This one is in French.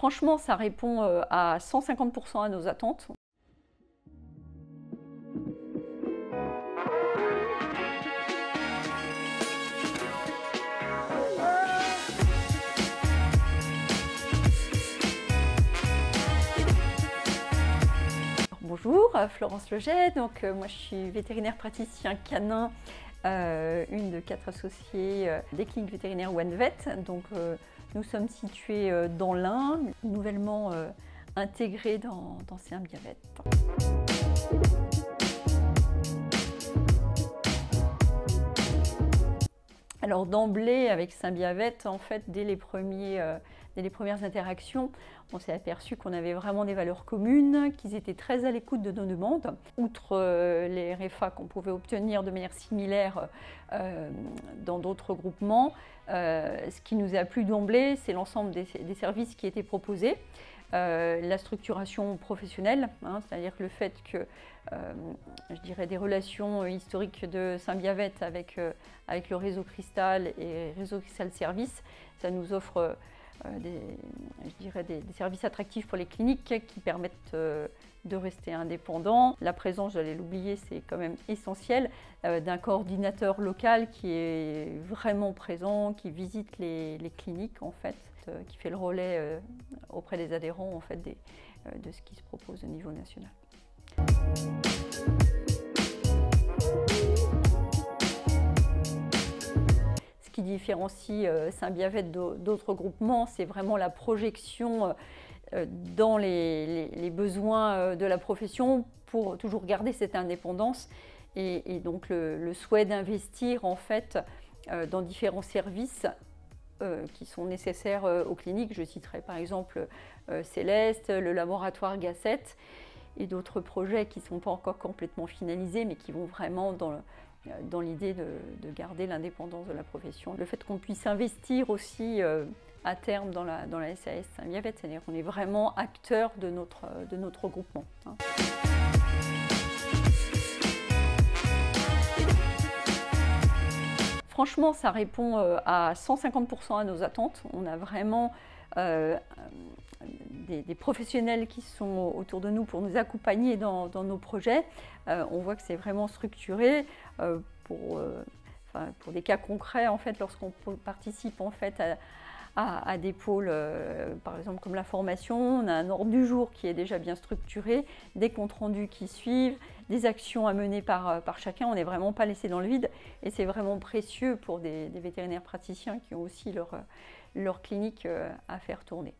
Franchement, ça répond à 150% à nos attentes. Bonjour, Florence Leget. Donc, moi je suis vétérinaire praticien canin, une de 4 associés des cliniques vétérinaires OneVet. Donc, nous sommes situés dans l'Ain, nouvellement intégrés dans Symbiavet. Alors d'emblée avec Symbiavet, en fait, dès les premières interactions, on s'est aperçu qu'on avait vraiment des valeurs communes, qu'ils étaient très à l'écoute de nos demandes. Outre les RFA qu'on pouvait obtenir de manière similaire dans d'autres groupements, ce qui nous a plu d'emblée, c'est l'ensemble des services qui étaient proposés. La structuration professionnelle, c'est-à-dire le fait que, je dirais, des relations historiques de Symbiavet avec le réseau Cristal et réseau Cristal Service, ça nous offre des services attractifs pour les cliniques qui permettent de rester indépendants. La présence, j'allais l'oublier, c'est quand même essentiel, d'un coordinateur local qui est vraiment présent, qui visite les cliniques en fait, qui fait le relais auprès des adhérents en fait, de ce qui se propose au niveau national. Ce qui différencie Symbiavet d'autres groupements, c'est vraiment la projection dans les besoins de la profession pour toujours garder cette indépendance et donc le souhait d'investir en fait dans différents services qui sont nécessaires aux cliniques. Je citerai par exemple Céleste, le laboratoire Gasset et d'autres projets qui ne sont pas encore complètement finalisés mais qui vont vraiment dans l'idée de garder l'indépendance de la profession. Le fait qu'on puisse investir aussi à terme dans la SAS Symbiavet, c'est-à-dire qu'on est vraiment acteur de notre groupement. Franchement, ça répond à 150% à nos attentes. On a vraiment des professionnels qui sont autour de nous pour nous accompagner dans nos projets. On voit que c'est vraiment structuré pour des cas concrets en fait, lorsqu'on participe en fait à des pôles, par exemple comme la formation, on a un ordre du jour qui est déjà bien structuré, des comptes rendus qui suivent, des actions à mener par chacun, on n'est vraiment pas laissé dans le vide et c'est vraiment précieux pour des vétérinaires praticiens qui ont aussi leur clinique à faire tourner.